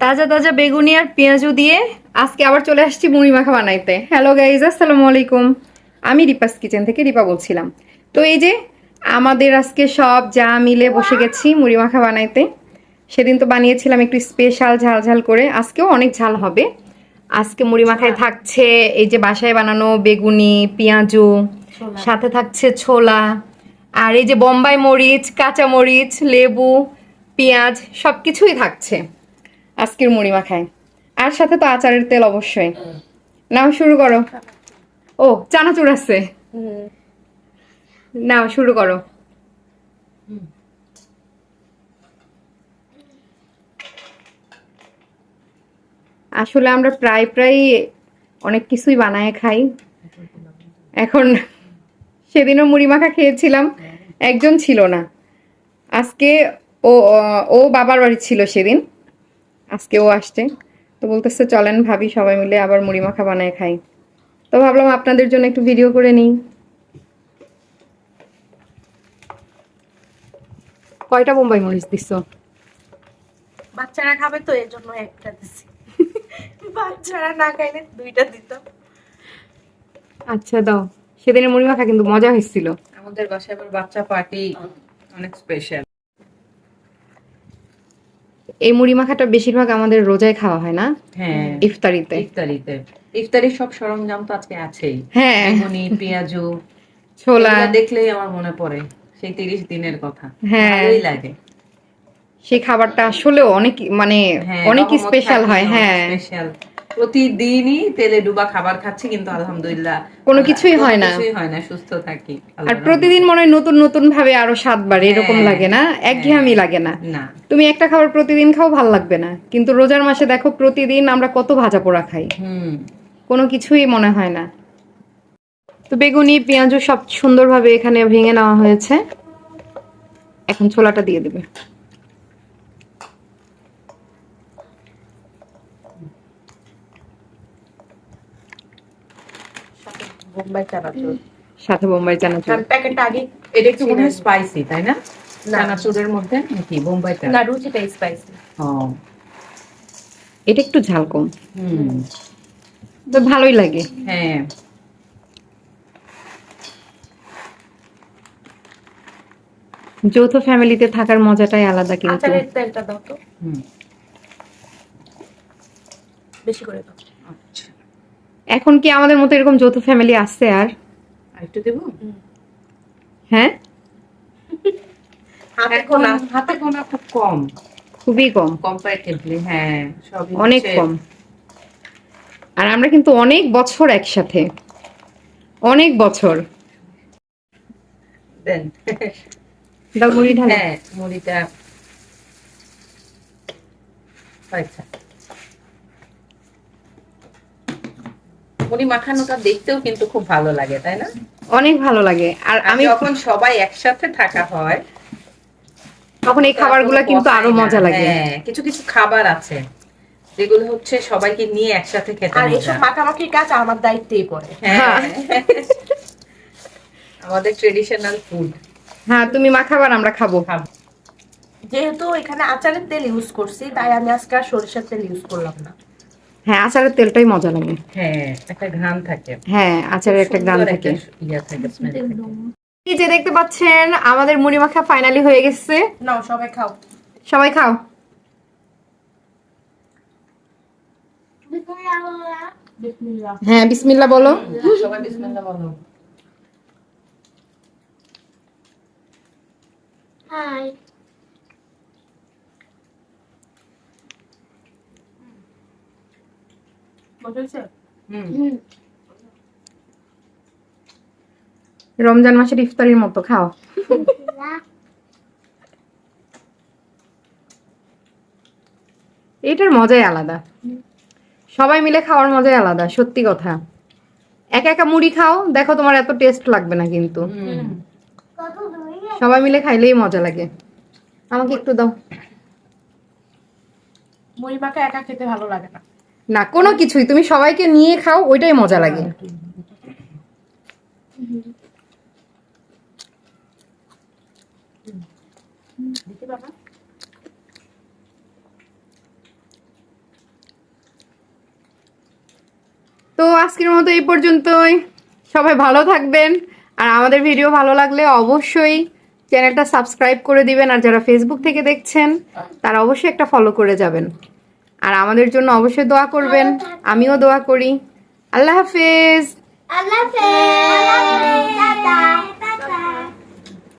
তাজা তাজা বেগুনি আর পেঁয়াজু দিয়ে আজকে আবার চলে আসছি মুড়ি মাখা বানাইতে। হ্যালো গাইজ, আসসালামু আলাইকুম। আমি রিপাস কিচেন থেকে রিপা বলছিলাম। তো এই যে আমাদের আজকে সব যা মিলে বসে গেছি মুড়ি মাখা বানাইতে। সেদিন তো বানিয়েছিলাম একটু স্পেশাল ঝাল ঝাল করে, আজকেও অনেক ঝাল হবে। আজকে মুড়ি মাখায় থাকছে এই যে বাসায় বানানো বেগুনি, পেঁয়াজু, সাথে থাকছে ছোলা, আর এই যে বোম্বাই মরিচ, কাঁচা মরিচ, লেবু, পেঁয়াজ সবকিছুই থাকছে আজকের মুড়ি মাখায়। আর সাথে তো আচারের তেল অবশ্যই। নাও শুরু করো। ও, চানাচুর আছে, নাও শুরু করো। আসলে আমরা প্রায় প্রায় অনেক কিছুই বানায় খাই এখন। সেদিনও মুড়ি মাখা খেয়েছিলাম, একজন ছিল না। আজকে ও ও বাবার বাড়ি ছিল সেদিন, আজকে ও আসছে। তো বলতেছে চলেন ভাবি সবাই মিলে আবার মুড়ি মাখা বানায় খাই। তো ভাবলাম আপনাদের জন্য একটু ভিডিও করে নিই। কয়টা বোম্বাই মরিচ দিছো? বাচ্চারা খাবে তো এর জন্য একটা দিছি। বাচ্চারা না খাইলে দুইটা দিতাম। আচ্ছা দাও। সেদিনের মুড়ি মাখা কিন্তু মজা হয়েছিল। আমাদের বাসায় আবার বাচ্চা পার্টি অনেক স্পেশাল। এই মুড়ি মাখাটা বেশিরভাগ আমাদের রোজায় খাওয়া হয় না? হ্যাঁ, ইফতারিতে। ইফতারির সব সরঞ্জাম তো আজকে আছেই। হ্যাঁ, বেগুনি, পেঁয়াজু, ছোলা। এগুলা দেখলেই আমার মনে পড়ে সেই 30 দিনের কথা। হ্যাঁ, ভালোই লাগে। সেই খাবারটা আসলে অনেক মানে হ্যাঁ, অনেক রহমত স্পেশাল থাকি, হয়। অনেক হ্যাঁ, স্পেশাল। প্রতিদিনই তেলে ডুবা খাবার খাচ্ছি কিন্তু আলহামদুলিল্লাহ কোনো কিছুই কোনো হয় না। কিছুই হয় না, সুস্থ থাকি আর আল্লাহর প্রতিদিন রহমতে। মনে হয় নতুন নতুন ভাবে আরো স্বাদ বাড়ে, এরকম হ্যাঁ, লাগে না? একঘেয়েমি লাগে না। না। তুমি একটা খাবার প্রতিদিন খাও ভাল লাগবে না, কিন্তু রোজার মাসে দেখো প্রতিদিন আমরা কত ভাজা পোড়া খাই, হুম। কোনো কিছুই মনে হয় না। তো বেগুনি পেঁয়াজু সব সুন্দরভাবে এখানে ভেঙে নেওয়া হয়েছে। এখন ছোলাটা দিয়ে দেবে। বোম্বাই চানাচুর সাথে বোম্বাই চানাচুর। আর প্যাকেটটা আগে এটা একটু মনে হয় স্পাইসি, তাই না? না। চানাচুরের মধ্যে নাকি বোম্বাইটা? না, রুচিটা স্পাইসি। ও, এটা একটু ঝাল কম, হুম, তো ভালোই লাগে। হ্যাঁ। যৌথ ফ্যামিলিতে থাকার মজাটাই আলাদা কিন্তু। আচারের তেলটা দাও তো, হুম, বেশি করে দাও। আচ্ছা। এখন কি আমাদের মতো এরকম যৌথ ফ্যামিলি আছে আর? আরেকটু দেবো? হ্যাঁ, হাতে এখন গোনা। হাতে গোনা খুব কম, খুবই কম, কম্পারেটিভলি। হ্যাঁ, সবই অনেক হচ্ছে। কম। আর আমরা কিন্তু অনেক বছর একসাথে, অনেক বছর। দেন। দাও মুড়ি ঢালো। হ্যাঁ, মুড়িটা আচ্ছা। মুড়ি মাখানোটা দেখতেও কিন্তু খুব ভালো লাগে, তাই না? অনেক ভালো লাগে। আর আর আমি যখন সবাই একসাথে থাকা হয় তখন এই খাবারগুলো কিন্তু আরো মজা লাগে। হ্যাঁ, কিছু কিছু খাবার আছে যেগুলো হচ্ছে সবাইকে নিয়ে একসাথে খেতে আর মজা। এসব মাখামাখির কাজ আমার দায়িত্বেই পড়ে। হ্যাঁ, আমাদের ট্রেডিশনাল ফুড। হ্যাঁ, তুমি মাখাবার, আমরা খাবো। যেহেতু এখানে আচারের তেল ইউজ করছি, তাই আমি আজকে আর সরিষার তেল ইউজ করলাম না। হ্যাঁ, আচারের তেলটাই মজা লাগে। হ্যাঁ, একটা ঘ্রাণ থাকে। হ্যাঁ, আচারের একটা গ্রান সুন্দর থাকে। একটা ইয়া থাকে, স্মেল থাকে। এই যে দেখতে পাচ্ছেন আমাদের মুড়ি মাখা ফাইনালি হয়ে গেছে। নাও সবাই খাও। সবাই খাও। বিসমিল্লাহ। হ্যাঁ, বিসমিল্লাহ বলো। সবাই বিসমিল্লাহ বলো। হাই। মজা হয়েছে? হুম। রমজান মাসের ইফতারির মতো খাও। এটার মজাই আলাদা, সবাই মিলে খাওয়ার মজাই আলাদা, সত্যি কথা। একা একা মুড়ি খাও, দেখো তোমার এত টেস্ট লাগবে না, কিন্তু সবাই মিলে খাইলেই মজা লাগে। আমাকে একটু দাও। মুড়ি মাখা একা খেতে ভালো লাগে না। না, কোনো কিছুই তুমি সবাইকে নিয়ে খাও, ওইটাই মজা লাগে। দিতে বাবা। আজকের মতো এই পর্যন্তই। সবাই ভালো থাকবেন, আর আমাদের ভিডিও ভালো লাগলে অবশ্যই চ্যানেলটা সাবস্ক্রাইব করে দিবেন, আর যারা ফেসবুক থেকে দেখছেন তারা অবশ্যই একটা ফলো করে যাবেন, আর আমাদের জন্য অবশ্যই দোয়া করবেন। আমিও দোয়া করি। আল্লাহ হাফেজ। আল্লাহ হাফেজ। টাটা।